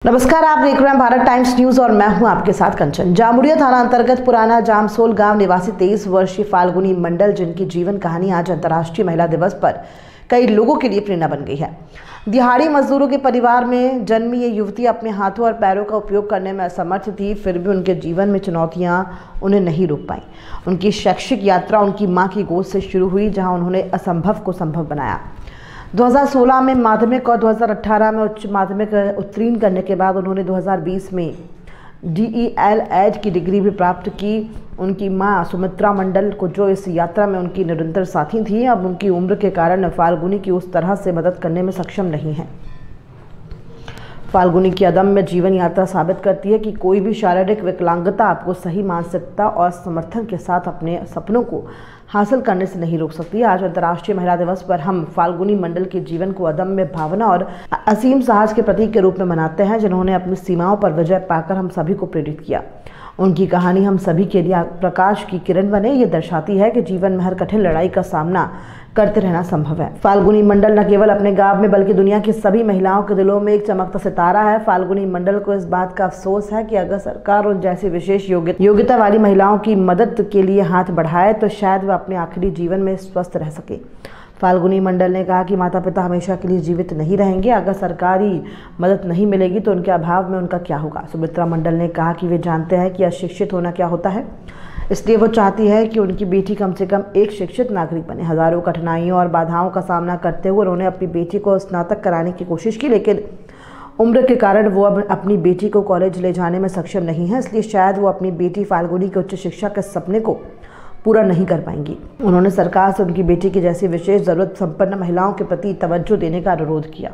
नमस्कार, आप देख रहे हैं भारत टाइम्स न्यूज और मैं हूं आपके साथ कंचन। जामुरिया थाना अंतर्गत पुराना जामसोल गांव निवासी 23 वर्षीय फाल्गुनी मंडल, जिनकी जीवन कहानी आज अंतर्राष्ट्रीय महिला दिवस पर कई लोगों के लिए प्रेरणा बन गई है। दिहाड़ी मजदूरों के परिवार में जन्मी ये युवती अपने हाथों और पैरों का उपयोग करने में असमर्थ थी, फिर भी उनके जीवन में चुनौतियां उन्हें नहीं रोक पाई। उनकी शैक्षिक यात्रा उनकी माँ की गोद से शुरू हुई, जहाँ उन्होंने असंभव को संभव बनाया। 2016 में माध्यमिक और 2018 में उच्च माध्यमिक उत्तीर्ण करने के बाद उन्होंने 2020 में DELED की डिग्री भी प्राप्त की। उनकी मां सुमित्रा मंडल को, जो इस यात्रा में उनकी निरंतर साथी थी, अब उनकी उम्र के कारण फाल्गुनी की उस तरह से मदद करने में सक्षम नहीं है। फाल्गुनी की अदम्य जीवन यात्रा साबित करती है कि कोई भी शारीरिक विकलांगता आपको सही मानसिकता और समर्थन के साथ अपने सपनों को हासिल करने से नहीं रोक सकती। आज अंतर्राष्ट्रीय महिला दिवस पर हम फाल्गुनी मंडल के जीवन को अदम्य भावना और असीम साहस के प्रतीक के रूप में मनाते हैं, जिन्होंने अपनी सीमाओं पर विजय पाकर हम सभी को प्रेरित किया। उनकी कहानी हम सभी के लिए प्रकाश की किरण बने। ये दर्शाती है कि जीवन में हर कठिन लड़ाई का सामना करते रहना संभव है। फाल्गुनी मंडल न केवल अपने गांव में बल्कि दुनिया की सभी महिलाओं के दिलों में एक चमकता सितारा है। फाल्गुनी मंडल को इस बात का अफसोस है कि अगर सरकार उन जैसी विशेष योग्यता वाली महिलाओं की मदद के लिए हाथ बढ़ाए तो शायद वह अपने आखिरी जीवन में स्वस्थ रह सके। फाल्गुनी मंडल ने कहा कि माता पिता हमेशा के लिए जीवित नहीं रहेंगे, अगर सरकारी मदद नहीं मिलेगी तो उनके अभाव में उनका क्या होगा। सुमित्रा मंडल ने कहा कि वे जानते हैं कि अशिक्षित होना क्या होता है, इसलिए वो चाहती है कि उनकी बेटी कम से कम एक शिक्षित नागरिक बने। हजारों कठिनाइयों और बाधाओं का सामना करते हुए उन्होंने अपनी बेटी को स्नातक कराने की कोशिश की, लेकिन उम्र के कारण वो अब अपनी बेटी को कॉलेज ले जाने में सक्षम नहीं है, इसलिए शायद वो अपनी बेटी फाल्गुनी के उच्च शिक्षा के सपने को पूरा नहीं कर पाएंगी। उन्होंने सरकार से उनकी बेटी की जैसी विशेष जरूरत संपन्न महिलाओं के प्रति तवज्जो देने का अनुरोध किया।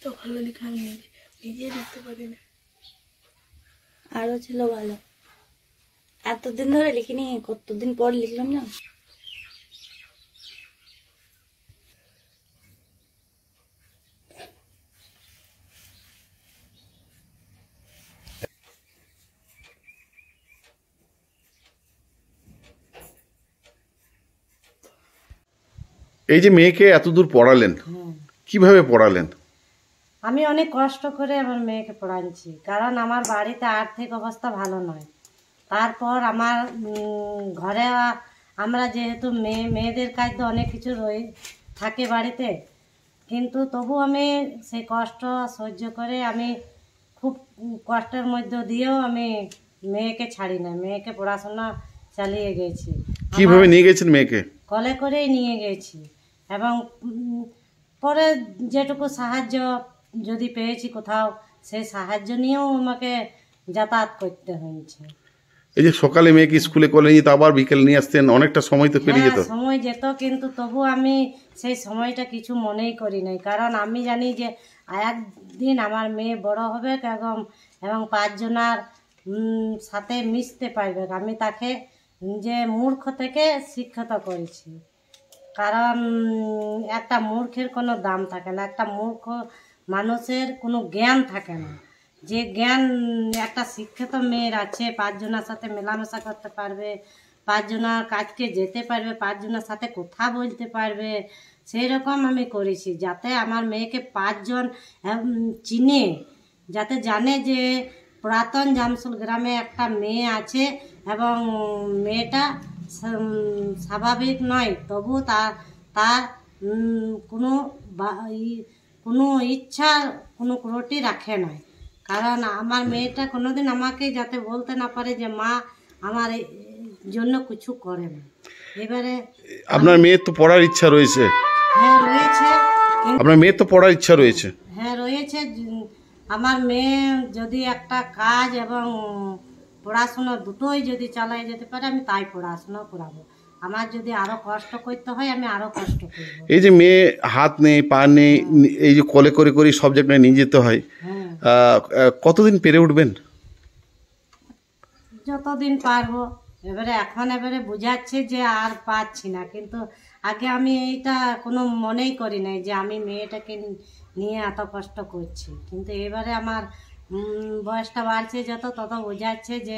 তো ভালো লেখা আমি নিজে লিখতে পারি না। আরো ছিল ভালো। এতদিন ধরে লিখিনি, কতদিন পর লিখলাম না। এই যে মেয়েকে এতদূর পড়ালেন, কিভাবে পড়ালেন? আমি অনেক কষ্ট করে আমার মেয়েকে পড়াচ্ছি, কারণ আমার বাড়িতে আর্থিক অবস্থা ভালো নয়। তারপর আমার ঘরে আমরা যেহেতু মেয়েদের কাজ তো অনেক কিছু থাকে বাড়িতে, কিন্তু তবু আমি সেই কষ্ট সহ্য করে আমি খুব কষ্টের মধ্য দিয়েও আমি মেয়েকে ছাড়ি না, মেয়েকে পড়াশোনা চালিয়ে গেছি। কিভাবে নিয়ে গেছেন মেয়েকে? কলে করেই নিয়ে গেছি, এবং পরে যেটুকু সাহায্য যদি পেয়েছি কোথাও, সেই সাহায্য নিয়েও আমাকে যাতায়াত করতে হয়েছে। এই যে সকালে মেয়েকে স্কুলে কলে নিয়ে আবার বিকেল নিয়ে আসতেন, অনেকটা সময় তো পেরিয়ে যেত। সময় যেত, কিন্তু তবু আমি সেই সময়টা কিছু মনেই করি নাই, কারণ আমি জানি যে একদিন আমার মেয়ে বড় হবে এবং 5 জনার সাথে মিশতে পারবে। আমি তাকে যে মূর্খ থেকে শিক্ষিত করেছি, কারণ একটা মূর্খের কোনো দাম থাকে না, একটা মূর্খ মানুষের কোনো জ্ঞান থাকে না। যে জ্ঞান একটা শিক্ষিত মেয়ের আছে, 5 জনের সাথে মেলামেশা করতে পারবে, 5 জনের কাজকে যেতে পারবে, 5 জনের সাথে কথা বলতে পারবে, সেই রকম আমি করেছি, যাতে আমার মেয়েকে 5 জন চিনে, যাতে জানে যে পুরাতন জামশুল গ্রামে একটা মেয়ে আছে এবং মেয়েটা স্বাভাবিক নয়, তবু তার কোনো ইচ্ছা, কোনো ত্রুটি রাখে নাই। কারণ আমার মেয়েটা কোনোদিন আমাকে যাতে বলতে না পারে যে মা আমার জন্য কিছু করে না। এবারে আপনার মেয়ের তো পড়ার ইচ্ছা রয়েছে। হ্যাঁ রয়েছে। আপনার মেয়ের তো পড়ার ইচ্ছা রয়েছে। হ্যাঁ রয়েছে। আমার মেয়ে যদি একটা কাজ এবং পড়াশোনা দুটোই যদি চালাই যেতে পারে, আমি তাই পড়াশোনা করাবো। আমার যদি আরো কষ্ট করতে হয়, আমি আরো কষ্ট করব। এই যে মেয়ে হাত নেই, পা নেই, এই যে কলে করে করে সব জায়গায় নিয়ে যেতে হয়, কতদিন পেরে উঠবেন? যতদিন পারবো। এবারে বুঝাচ্ছে যে আর পাচ্ছি না, কিন্তু আগে আমি এইটা কোনো মনেই করি নাই যে আমি মেয়েটাকে নিয়ে এত কষ্ট করছি, কিন্তু এবারে আমার বয়সটা বাড়ছে যত, তত বোঝাচ্ছে যে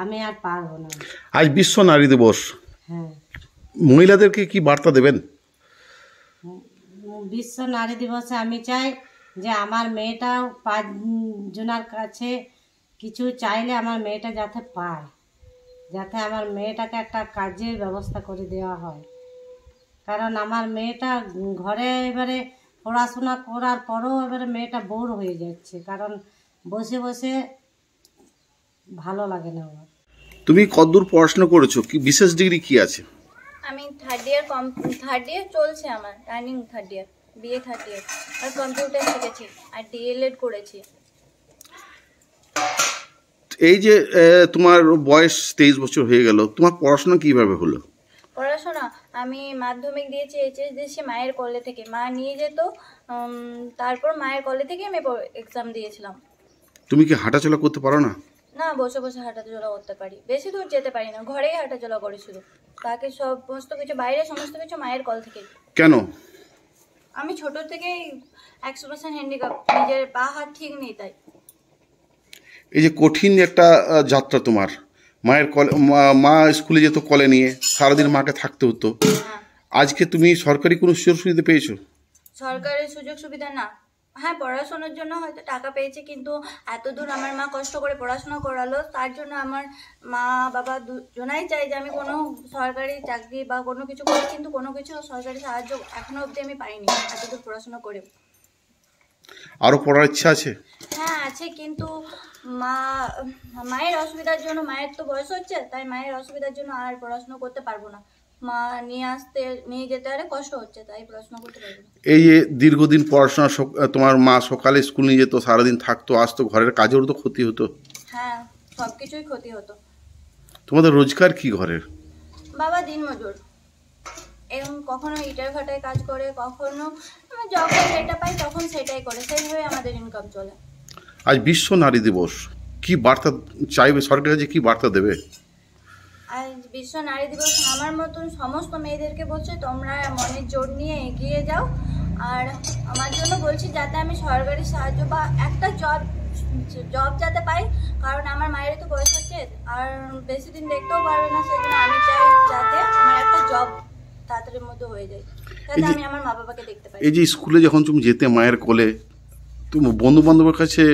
আমি আর পারবো না। আজ বিশ্ব নারী দিবস, হ্যাঁ, মহিলাদেরকে কি বার্তা দেবেন? বিশ্ব নারী দিবসে আমি চাই যে আমার মেয়েটাও 5 জনের কাছে কিছু চাইলে আমার মেয়েটা যাতে পায়, যাতে আমার মেয়েটাকে একটা কাজের ব্যবস্থা করে দেওয়া হয়। কারণ আমার মেয়েটা ঘরে এবারে পড়াশোনা করার পরেও এবারে মেয়েটা বোর হয়ে যাচ্ছে, কারণ বসে বসে ভালো লাগে না আমার। তুমি কতদূর পড়াশোনা করেছো? কি বিশেষ ডিগ্রি কি আছে? আমি থার্ড ইয়ার চলছে, আমার running third year, BA third year, আর কম্পিউটার শিখেছি আর ডিএলএড করেছি। এই যে তোমার বয়স 23 বছর হয়ে গেল, তোমার পড়াশোনা কিভাবে হলো? পড়াশোনা আমি মাধ্যমিক দিয়েছি, এইচএস দিয়েছি মায়ের কলে থেকে, মা নিয়ে যেত, তারপর মায়ের কলে থেকে আমি এক্সাম দিয়েছিলাম। তুমি কি হাঁটাচলা করতে পারো না? না, বসে বসে হাঁটাচলা করতে পারি, বেশি দূর যেতে পারি না, ঘরেই হাঁটাচলা করি শুধু। বাকি সমস্ত কিছু বাইরে, সমস্ত কিছু মায়ের কল থেকে। কেন? আমি ছোট থেকেই 100% হ্যান্ডিক্যাপ, নিজের পা হাত ঠিক নেই, তাই। এই যে কঠিন একটা যাত্রা তোমার, মায়ের কলে, মা স্কুলে যেত কলে নিয়ে, সারাদিন মাকে থাকতে হতো। আজকে তুমি সরকারি কোনো সুযোগ সুবিধা পেয়েছো? সরকারি সুযোগ সুবিধা না, হ্যাঁ পড়াশোনার জন্য হয়তো টাকা পেয়েছি, কিন্তু এত দূর আমার মা কষ্ট করে পড়াশোনা করালো, তার জন্য আমার মা বাবা দুজনাই চাই যে আমি কোনো সরকারি চাকরি বা কোনো কিছু করি, কিন্তু কোনো কিছু সরকারি সাহায্য এখনো অবধি আমি পাইনি এত দূর পড়াশোনা করে। আরো পড়ার ইচ্ছা আছে? হ্যাঁ আছে, কিন্তু মায়ের অসুবিধার জন্য, মায়ের তো বয়স হচ্ছে, তাই মায়ের অসুবিধার জন্য আর পড়াশোনা করতে পারবো না। মা নিয়ে যেতে আরে কষ্ট হচ্ছে, তাই পড়াশোনা করতে পারবো না। এই যে দীর্ঘদিন পড়াশোনা, তোমার মা সকালে স্কুল নিয়ে যেত, সারাদিন থাকতো, আসতো, ঘরের কাজেরও তো ক্ষতি হতো। হ্যাঁ, সবকিছুই ক্ষতি হতো। তোমাদের রোজগার কি ঘরের? বাবা দিনমজুর, এবং কখনো ইটার ভাটায় কাজ করে, কখনো যখন যেটা পাই তখন সেটাই করে, সেইভাবে আমাদের ইনকাম চলে। আজ বিশ্ব নারী দিবস, কি বার্তা চাইবে সরকারের কাছে, কি বার্তা দেবে? আজ বিশ্ব নারী দিবস আমার মতন সমস্ত মেয়েদেরকে বলছে তোমরা মনের জোর নিয়ে এগিয়ে যাও। আর আমার জন্য বলছি যাতে আমি সরকারি সাহায্য বা একটা জব যাতে পাই, কারণ আমার মায়ের তো বয়স হচ্ছে আর বেশি দিন দেখতেও পারবে না, সেই জন্য আমি চাই যাতে আমার একটা জব তাড়াতাড়ির মধ্যে হয়ে যায়, যাতে আমি আমার মা বাবাকে দেখতে পাই। এই যে স্কুলে যখন তুমি যেতে মায়ের কোলে, তুমি বন্ধু বান্ধবের কাছে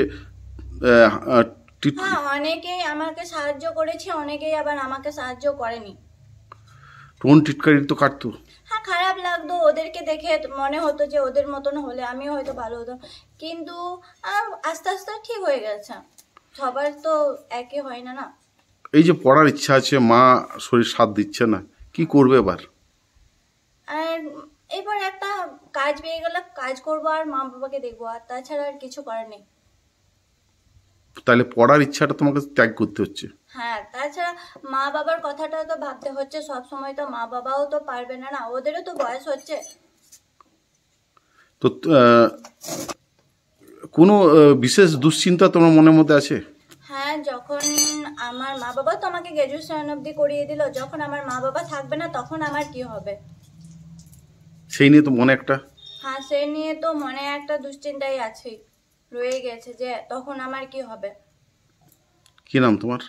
হ্যাঁ, অনেকেই আমাকে সাহায্য করেছে, অনেকেই আবার আমাকে সাহায্য করেনি। টোন টিটকারি তো কাটতো? হ্যাঁ, খারাপ লাগতো, ওদেরকে দেখে মনে হতো যে ওদের মতন হলে আমিও হয়তো ভালো হতো, কিন্তু আস্তে আস্তে ঠিক হয়ে গেছে। সবার তো একই হয় না না। এই যে পড়ার ইচ্ছা আছে, মা শরীর সাথ দিচ্ছে না, কি করবে এবার? আর এবার একটা কাজ পেয়ে গেলে কাজ করবো আর মা বাবাকে দেখবো, আর তাছাড়া আর কিছু করার নেই। তাহলে পড়ার ইচ্ছাটা তোমাকে ত্যাগ করতে হচ্ছে? হ্যাঁ, তাছাড়া মা বাবার কথাটা তো ভাবতে হচ্ছে সব সময়, তো মা বাবাও তো পারবে না, না ওদেরও তো বয়স হচ্ছে। তো কোনো বিশেষ দুশ্চিন্তা তোমার মনের মধ্যে আছে? হ্যাঁ, যখন আমার মা বাবা তো আমাকে গ্র্যাজুয়েশন অবধি করিয়ে দিল, যখন আমার মা বাবা থাকবে না তখন আমার কি হবে, সেই নিয়ে তো মনে একটা। হ্যাঁ, সেই নিয়ে তো মনে একটা দুশ্চিন্তাই আছে, রয়ে গেছে যে তখন আমার কি হবে। কি নাম তোমার?